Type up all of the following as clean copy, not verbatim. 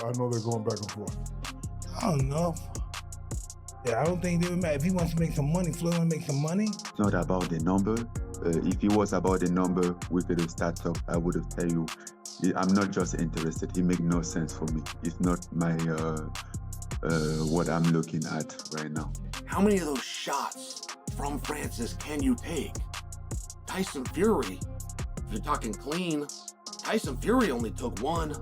I know they're going back and forth. I don't know. Yeah, I don't think they would matter. If he wants to make some money, Floyd wants to make some money. It's not about the number. If it was about the number, we could have started up. I would have tell you, I'm not just interested. It makes no sense for me. It's not my what I'm looking at right now. How many of those shots from Francis can you take? Tyson Fury, if you're talking clean, Tyson Fury only took one.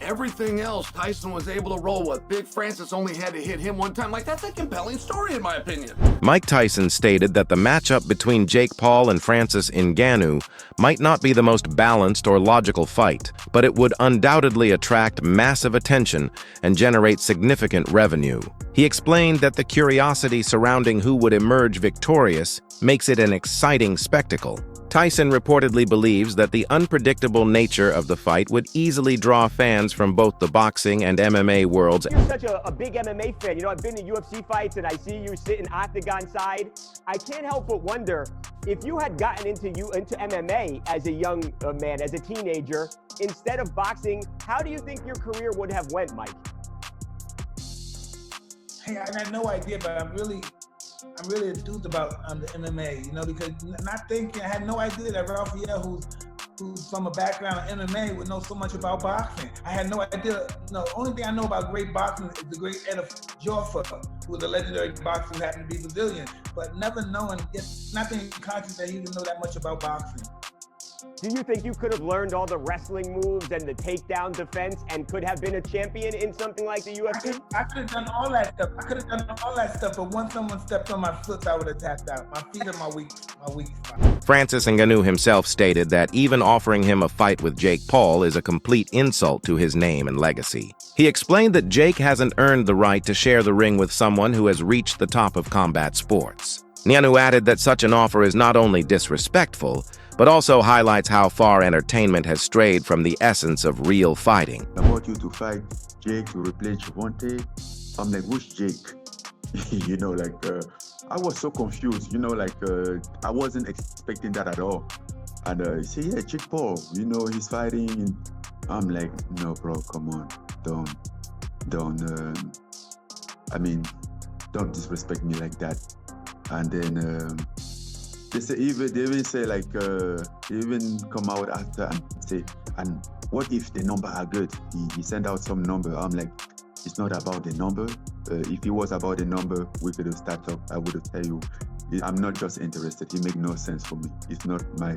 Everything else, Tyson was able to roll with. Big Francis only had to hit him one time. Like, that's a compelling story, in my opinion. Mike Tyson stated that the matchup between Jake Paul and Francis Ngannou might not be the most balanced or logical fight, but it would undoubtedly attract massive attention and generate significant revenue. He explained that the curiosity surrounding who would emerge victorious makes it an exciting spectacle. Tyson reportedly believes that the unpredictable nature of the fight would easily draw fans from both the boxing and MMA worlds. You're such a big MMA fan. You know, I've been to UFC fights and I see you sitting octagon side. I can't help but wonder if you had gotten into MMA as a young man, as a teenager, instead of boxing, how do you think your career would have went, Mike? Hey, I got no idea, but I'm really enthused about the MMA, you know, because not thinking, I had no idea that Raphael, who's from a background of MMA, would know so much about boxing. I had no idea. No, the only thing I know about great boxing is the great Ed Joffa, who was a legendary boxer who happened to be Brazilian, but never knowing, nothing conscious that he didn't know that much about boxing. Do you think you could have learned all the wrestling moves and the takedown defense and could have been a champion in something like the UFC? I could have done all that stuff. But once someone stepped on my foot, I would have tapped out. My feet are my weak spot. Francis Ngannou himself stated that even offering him a fight with Jake Paul is a complete insult to his name and legacy. He explained that Jake hasn't earned the right to share the ring with someone who has reached the top of combat sports. Ngannou added that such an offer is not only disrespectful, but also highlights how far entertainment has strayed from the essence of real fighting. I want you to fight Jake to replace Javante. I'm like, which Jake? You know, like, I was so confused, you know, like, I wasn't expecting that at all. And he said, yeah, Jake Paul, you know, he's fighting. I'm like, no, bro, come on, don't disrespect me like that. And then, they even say like, they even come out after and say, and what if the number are good? He sent out some number. I'm like, it's not about the number. If it was about the number, we could have started up. I would have tell you, I'm not just interested. It makes no sense for me. It's not my.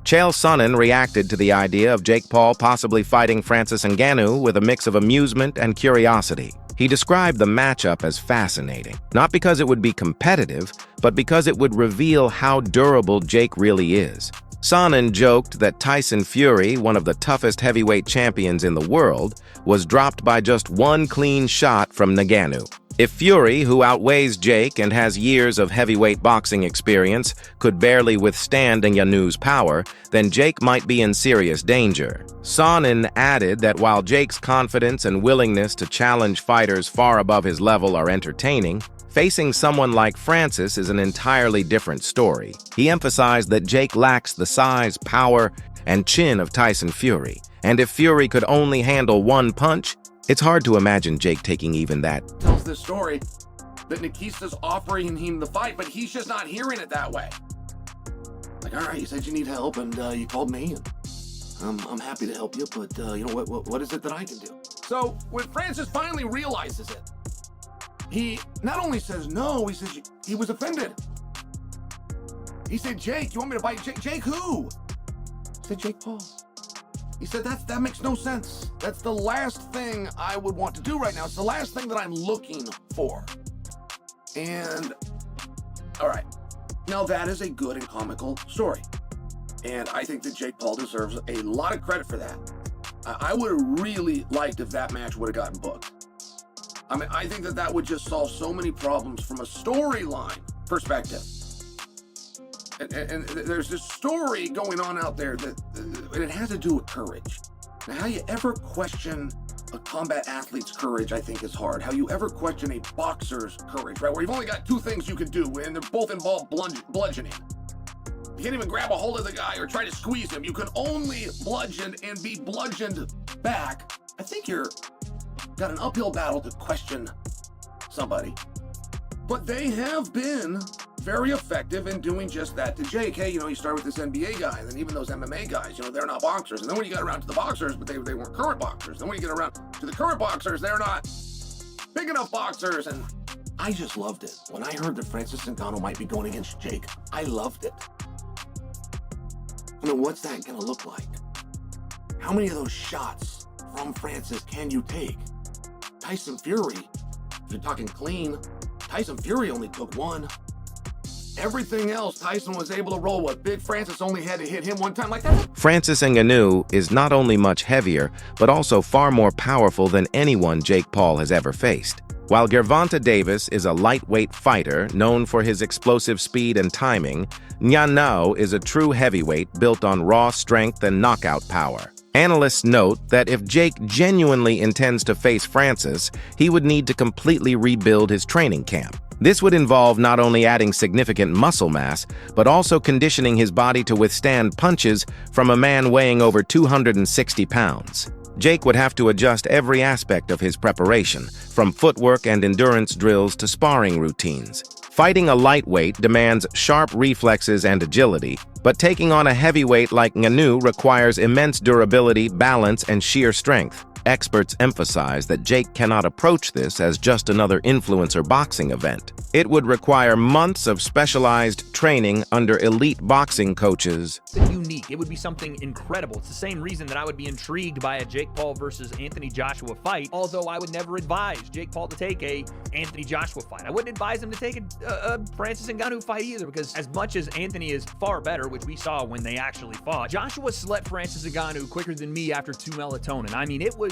Chael Sonnen reacted to the idea of Jake Paul possibly fighting Francis Ngannou with a mix of amusement and curiosity. He described the matchup as fascinating, not because it would be competitive, but because it would reveal how durable Jake really is. Sonnen joked that Tyson Fury, one of the toughest heavyweight champions in the world, was dropped by just one clean shot from Ngannou. If Fury, who outweighs Jake and has years of heavyweight boxing experience, could barely withstand Ngannou's power, then Jake might be in serious danger. Sonnen added that while Jake's confidence and willingness to challenge fighters far above his level are entertaining, facing someone like Francis is an entirely different story. He emphasized that Jake lacks the size, power, and chin of Tyson Fury, and if Fury could only handle one punch, it's hard to imagine Jake taking even that. Tells this story that Nikista's offering him the fight, but he's just not hearing it that way. Like, all right, you said you need help, and you called me, and I'm happy to help you, but you know what is it that I can do? So when Francis finally realizes it, he not only says no, he says he was offended. He said, Jake, you want me to fight Jake? Jake who? I said, Jake Paul. He said, that makes no sense. That's the last thing I would want to do right now. It's the last thing that I'm looking for. And, all right. Now that is a good and comical story. And I think that Jake Paul deserves a lot of credit for that. I would have really liked if that match would have gotten booked. I mean, I think that would just solve so many problems from a storyline perspective. And there's this story going on out there and it has to do with courage. Now, how you ever question a combat athlete's courage, I think, is hard. How you ever question a boxer's courage, right? Where you've only got two things you can do, and they're both involve bludgeoning. You can't even grab a hold of the guy or try to squeeze him. You can only bludgeon and be bludgeoned back, I think you're got an uphill battle to question somebody. But they have been very effective in doing just that to Jake. Hey, you start with this NBA guy, and then even those MMA guys, they're not boxers. And then when you get around to the boxers, but they weren't current boxers. Then when you get around to the current boxers, they're not big enough boxers. And I just loved it. When I heard that Francis Ngannou might be going against Jake, I loved it. What's that going to look like? How many of those shots from Francis can you take? Tyson Fury, if you're talking clean, Tyson Fury only took one. Everything else, Tyson was able to roll what Big Francis only had to hit him one time like that. Francis Ngannou is not only much heavier, but also far more powerful than anyone Jake Paul has ever faced. While Gervonta Davis is a lightweight fighter known for his explosive speed and timing, Ngannou is a true heavyweight built on raw strength and knockout power. Analysts note that if Jake genuinely intends to face Francis, he would need to completely rebuild his training camp. This would involve not only adding significant muscle mass, but also conditioning his body to withstand punches from a man weighing over 260 pounds. Jake would have to adjust every aspect of his preparation, from footwork and endurance drills to sparring routines. Fighting a lightweight demands sharp reflexes and agility, but taking on a heavyweight like Ngannou requires immense durability, balance, and sheer strength. Experts emphasize that Jake cannot approach this as just another influencer boxing event. It would require months of specialized training under elite boxing coaches. It's unique. It would be something incredible. It's the same reason that I would be intrigued by a Jake Paul versus Anthony Joshua fight, although I would never advise Jake Paul to take a Anthony Joshua fight. I wouldn't advise him to take a Francis Ngannou fight either, because as much as Anthony is far better, which we saw when they actually fought, Joshua slept Francis Ngannou quicker than me after 2 melatonin. I mean, it was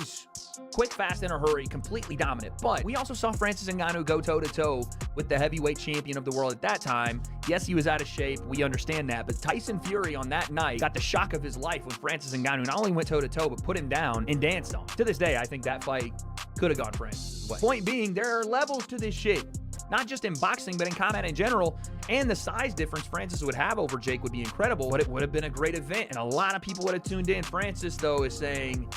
quick, fast, in a hurry, completely dominant. But we also saw Francis Ngannou go toe-to-toe with the heavyweight champion of the world at that time. Yes, he was out of shape. We understand that. But Tyson Fury on that night got the shock of his life when Francis Ngannou not only went toe-to-toe, but put him down and danced on him. To this day, I think that fight could have gone Francis' way. Point being, there are levels to this shit. Not just in boxing, but in combat in general. And the size difference Francis would have over Jake would be incredible, but it would have been a great event. And a lot of people would have tuned in. Francis, though, is saying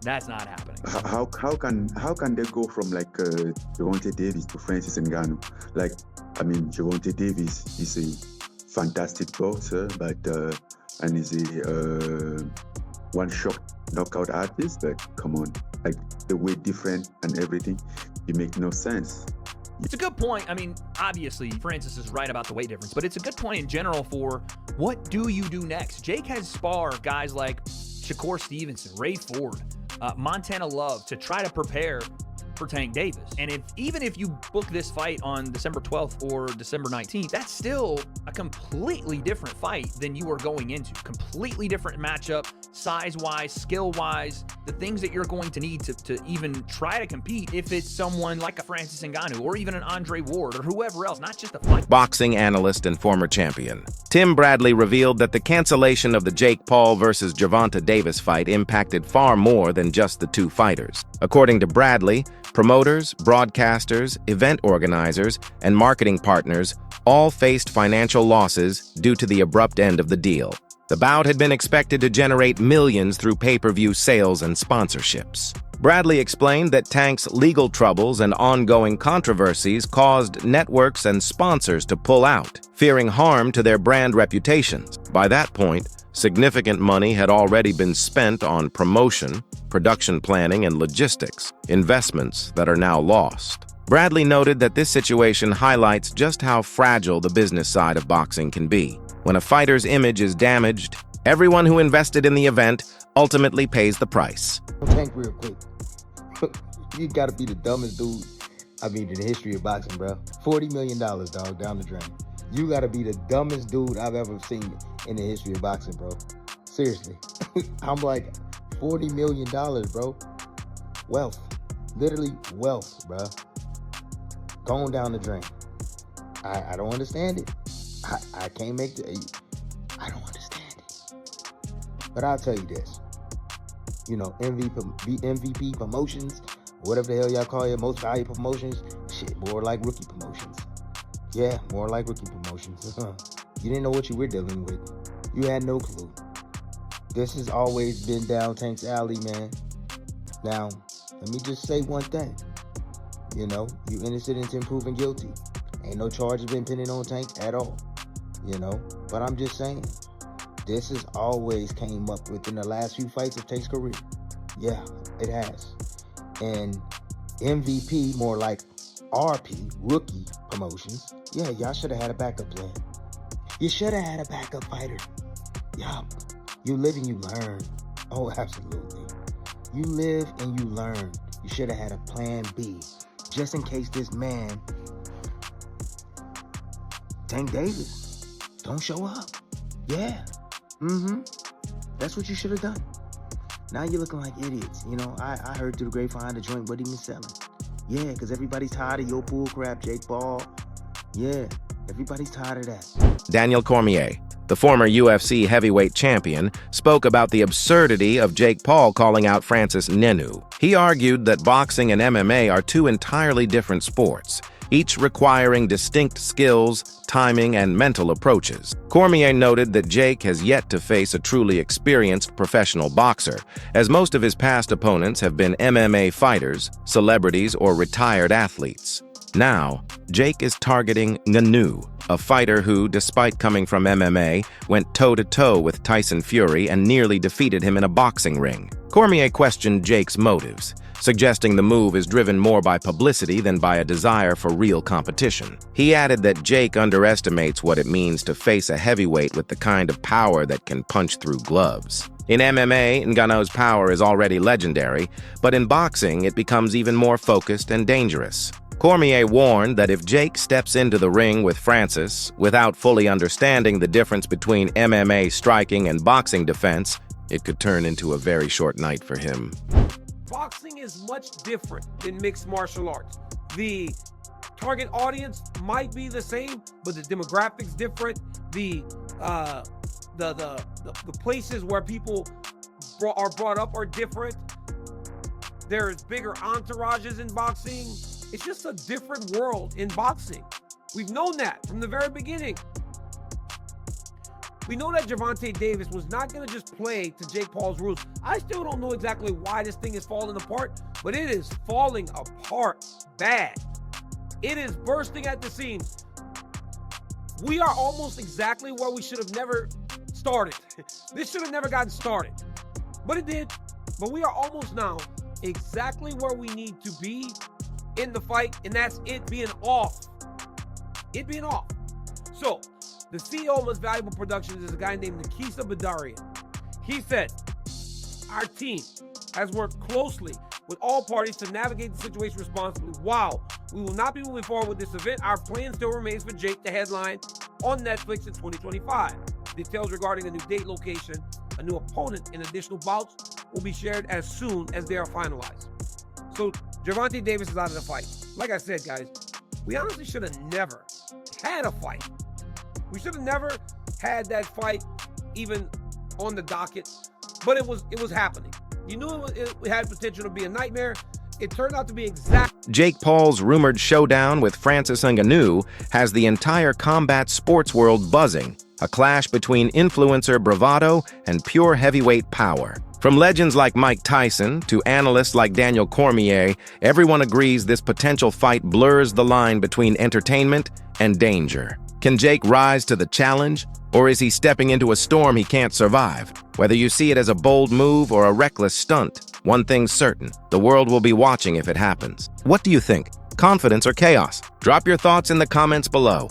that's not happening. How can they go from like Gervonta Davis to Francis Ngannou? Like, I mean, Gervonta Davis is a fantastic boxer, but and is a one-shot knockout artist. But come on, like the weight different and everything, it makes no sense. It's a good point. I mean, obviously, Francis is right about the weight difference, but it's a good point in general for what do you do next? Jake has sparred guys like Shakur Stevenson, Ray Ford, Montana Love to try to prepare for Tank Davis. And even if you book this fight on December 12th or December 19th, that's still a completely different fight than you are going into. Completely different matchup, size-wise, skill-wise, the things that you're going to need to even try to compete if it's someone like a Francis Ngannou or even an Andre Ward or whoever else, not just a fight. Boxing analyst and former champion Tim Bradley revealed that the cancellation of the Jake Paul versus Gervonta Davis fight impacted far more than just the two fighters. According to Bradley, promoters, broadcasters, event organizers, and marketing partners all faced financial losses due to the abrupt end of the deal. The bout had been expected to generate millions through pay-per-view sales and sponsorships. Bradley explained that Tank's legal troubles and ongoing controversies caused networks and sponsors to pull out, fearing harm to their brand reputations. By that point, significant money had already been spent on promotion, production planning, and logistics, investments that are now lost. Bradley noted that this situation highlights just how fragile the business side of boxing can be. When a fighter's image is damaged, everyone who invested in the event ultimately pays the price. Tank, real quick. You gotta be the dumbest dude, in the history of boxing, bro. $40 million, dog, down the drain. You gotta be the dumbest dude I've ever seen in the history of boxing, bro. Seriously. I'm like, $40 million, bro. Wealth. Literally wealth, bro. Going down the drain. I don't understand it. I can't make I don't understand it. But I'll tell you this. MVP promotions, whatever the hell y'all call it, most valuable promotions, shit, more like rookie promotions. Yeah, more like rookie promotions. You didn't know what you were dealing with. You had no clue. This has always been down Tank's alley, man. Now, let me just say one thing. You know, you innocent until proven guilty. Ain't no charges been pending on Tank at all. You know, but I'm just saying, this has always came up within the last few fights of Tank's career. Yeah, it has. And MVP, more like RP, rookie promotions, yeah, y'all should have had a backup plan. You should have had a backup fighter. Yup. You live and you learn. Oh, absolutely. You live and you learn. You should have had a plan B, just in case this man, Tank Davis, don't show up. Yeah. That's what you should have done. Now you're looking like idiots. You know, I heard through the grapevine the joint wasn't even selling. Yeah, because everybody's tired of your bull crap, Jake Paul. Yeah, everybody's tired of that. Daniel Cormier, the former UFC heavyweight champion, spoke about the absurdity of Jake Paul calling out Francis Ngannou. He argued that boxing and MMA are two entirely different sports, each requiring distinct skills, timing, and mental approaches. Cormier noted that Jake has yet to face a truly experienced professional boxer, as most of his past opponents have been MMA fighters, celebrities, or retired athletes. Now, Jake is targeting Ngannou, a fighter who, despite coming from MMA, went toe-to-toe with Tyson Fury and nearly defeated him in a boxing ring. Cormier questioned Jake's motives, suggesting the move is driven more by publicity than by a desire for real competition. He added that Jake underestimates what it means to face a heavyweight with the kind of power that can punch through gloves. In MMA, Ngannou's power is already legendary, but in boxing, it becomes even more focused and dangerous. Cormier warned that if Jake steps into the ring with Francis without fully understanding the difference between MMA striking and boxing defense, it could turn into a very short night for him. Boxing is much different than mixed martial arts. The target audience might be the same, but the demographics different. The places where people are brought up are different. There's bigger entourages in boxing. It's just a different world in boxing. We've known that from the very beginning. We know that Gervonta Davis was not going to just play to Jake Paul's rules. I still don't know exactly why this thing is falling apart, but it is falling apart bad. It is bursting at the seams. We are almost exactly where we should have never started. This should have never gotten started, but it did. But we are almost now exactly where we need to be in the fight, and that's it being off. It being off. So, the CEO of Most Valuable Productions is a guy named Nikisa Badarian. He said, our team has worked closely with all parties to navigate the situation responsibly. While we will not be moving forward with this event, our plan still remains for Jake to headline on Netflix in 2025. Details regarding a new date, location, a new opponent, and additional bouts will be shared as soon as they are finalized. So, Gervonta Davis is out of the fight. Like I said, guys, we honestly should have never had a fight. We should have never had that fight even on the docket, but it was happening. You knew it had potential to be a nightmare. It turned out to be exact. Jake Paul's rumored showdown with Francis Ngannou has the entire combat sports world buzzing, a clash between influencer bravado and pure heavyweight power. From legends like Mike Tyson to analysts like Daniel Cormier, everyone agrees this potential fight blurs the line between entertainment and danger. Can Jake rise to the challenge, or is he stepping into a storm he can't survive? Whether you see it as a bold move or a reckless stunt, one thing's certain, the world will be watching if it happens. What do you think? Confidence or chaos? Drop your thoughts in the comments below.